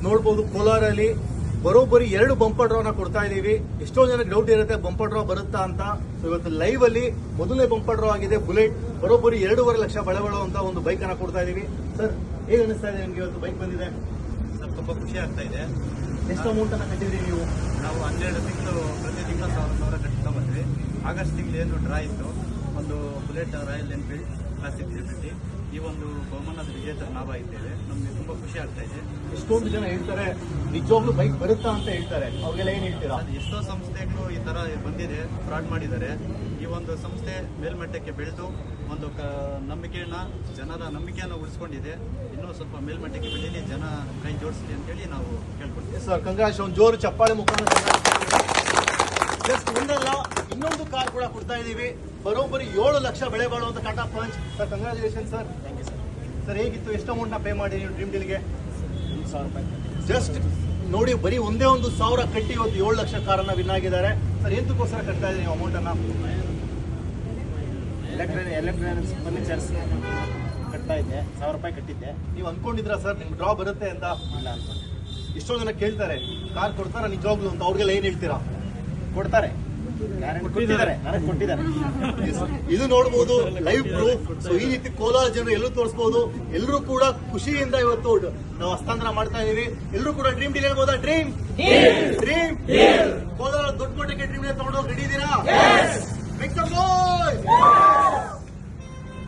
ನೋಡಬಹುದು ಕೋಲಾರಲ್ಲಿ ಬರೋಬ್ಬರಿ 2 ಬಂಪರ್ ಡ್ರಾನ ಕೊಡ್ತಾ ಇದೀವಿ. ಎಷ್ಟೋ ಜನಕ್ಕೆ ಡೌಟ್ ಇರುತ್ತೆ ಬಂಪರ್ ಡ್ರಾ ಬರುತ್ತಾ ಅಂತ. ಇವತ್ತು ಲೈವ್ ಅಲ್ಲಿ ಮೊದಲನೇ ಬಂಪರ್ ಡ್ರಾ ಆಗಿದೆ. ಬುಲೆಟ್ ಬರೋಬ್ಬರಿ 2.5 ಲಕ್ಷ ಬೆಲೆ ಬಾಳುವಂತ ಒಂದು ಬೈಕ್ ಅನ್ನ ಕೊಡ್ತಾ ಇದೀವಿ. ಸರ್ ಹೇಗೆ ಅನಿಸ್ತಾ ಇದೆ ನಿಮ್ಗೆ ಇವತ್ತು ಬೈಕ್ ಬಂದಿದೆ? ಸರ್ ತುಂಬಾ ಖುಷಿ ಆಗ್ತಾ ಇದೆ. ಎಷ್ಟು ಅಮೌಂಟ್ ಅನ್ನ ಕಟ್ಟಿದ್ರಿ ನೀವು? ನಾವು 12 ತಿಂಗಳು ಪ್ರತಿ ತಿಂಗಳು 1000 ಕಟ್ತಾ ಬಂದ್ವಿ. ಆಗಸ್ಟ್ ತಿಂಗಳು ಏನು ಡ್ರಾ ಇತ್ತು, ಒಂದು ಬುಲೆಟ್ ರಾಯಲ್ ಎನ್ಫೀಲ್ಡ್ ಕ್ಲಾಸಿಕ್ 350 ಈ ಒಂದು ಬಹುಮಾನದ ವಿಜೇತರ ನಾವು ಇದ್ದೇವೆ. ನಮ್ಗೆ ತುಂಬಾ ಖುಷಿ ಆಗ್ತಾ ಇದೆ. ಎಷ್ಟೊಂದು ಜನ ಹೇಳ್ತಾರೆ ನಿಜವಾಗ್ಲೂ ಬೈಕ್ ಬರುತ್ತಾ ಅಂತ ಹೇಳ್ತಾರೆ, ಅವ್ರಿಗೆಲ್ಲ ಏನ್ ಹೇಳ್ತೀರಾ? ಎಷ್ಟೋ ಸಂಸ್ಥೆಗಳು ಈ ತರ ಬಂದಿದೆ, ಫ್ರಾಡ್ ಮಾಡಿದ್ದಾರೆ. ಈ ಒಂದು ಸಂಸ್ಥೆ ಮೇಲ್ಮಟ್ಟಕ್ಕೆ ಬೆಳೆದು ಒಂದು ಜನರ ನಂಬಿಕೆಯನ್ನು ಉಳಿಸ್ಕೊಂಡಿದೆ. ಇನ್ನೂ ಸ್ವಲ್ಪ ಮೇಲ್ಮಟ್ಟಕ್ಕೆ ಬೆಳೀಲಿ, ಜನ ಕೈ ಜೋಡಿಸಲಿ ಅಂತೇಳಿ ನಾವು ಕೇಳ್ಕೊಳ್ತೀವಿ. ಸರ್ ಕಂಗ್ರಾಚುಲೇಷನ್, ಒಂದು ಜೋರು ಚಪ್ಪಾಳೆ ಮುಖಾಂತರ ಜಸ್ಟ್ ಒಂದಲ್ಲ ಇನ್ನೊಂದು ಕಾರ್ ಕೂಡ ಕೊಡ್ತಾ ಇದೀವಿ. ಬರೋಬ್ಬರಿ 7 ಲಕ್ಷ ಬೆಳೆ ಬಾಳುವಂತ Tata punch. Sir congratulation sir. Thank you sir. Sir ಹೇಗಿತ್ತು? ಎಷ್ಟು ಅಮೌಂಟ್ ನ ಪೇ ಮಾಡಿ ನೀವು ಡ್ರೀಮ್ ಡೀಲ್ಗೆ? 1000 ರೂಪಾಯಿ. ಜಸ್ಟ್ ನೋಡಿ, ಬರೀ ಒಂದೇ 1,000 ಕಟ್ಟಿ ಇವತ್ತು 7 ಲಕ್ಷ ಕಾರನ್ನ ವಿನ್ ಆಗಿದ್ದಾರೆ. ಸರ್ ಎಂತಕ್ಕೋಸ್ಕರ ಕಟ್ತಾ ಇದ್ದೀರಿ ನೀವು ಅಮೌಂಟ್ ಅನ್ನ? ಎಲೆಕ್ಟ್ರಾನಿಕ್ಸ್ ಫರ್ನಿಚರ್ಸ್ ಕಟ್ತಾ ಇದ್ದೆ, 1000 ರೂಪಾಯಿ ಕಟ್ಟಿದ್ದೆ. ನೀವು ಅನ್ಕೊಂಡಿದ್ರಾ ಸರ್ ನಿಮ್ಗೆ ಡ್ರಾ ಬರುತ್ತೆ ಅಂತ? ಇಲ್ಲ ಅನ್ಕೊಂಡು. ಎಷ್ಟೋ ಜನ ಕೇಳ್ತಾರೆ ಕಾರ್ ಕೊಡ್ತಾರ ನಿಜವಾಗ್ಲು ಅಂತ, ಅವ್ರಿಗೆಲ್ಲ ಏನ್ ಹೇಳ್ತೀರಾ? ಕೊಡ್ತಾರೆ, ಕೊಟ್ಟಿದ್ದಾರೆ, ನನಗೆ ಕೊಟ್ಟಿದ್ದಾರೆ. ಇದು ನೋಡಬಹುದು ಲೈವ್ ಪ್ರೂಫ್. ಸೊ ಈ ರೀತಿ ಕೋಲಾರ ಜನರು ಎಲ್ಲರೂ ತೋರಿಸಬಹುದು. ಎಲ್ಲರೂ ಕೂಡ ಖುಷಿಯಿಂದ ಇವತ್ತು ನಾವು ಹಸ್ತಾಂತರ ಮಾಡ್ತಾ ಇದೀವಿ. ಎಲ್ಲರೂ ಕೂಡ ಡ್ರೀಮ್ ಡೀಲ್ ಹೇಳ್ಬೋದಾ? ಡ್ರೀಮ್ ಕೋಲಾರ ದೊಡ್ಡ ಮಟ್ಟಕ್ಕೆ ಡ್ರೀಮ್ ಡೀಲ್ ತಗೊಂಡೋಗಿ ರೆಡಿ ಇದ್ದೀರಾ?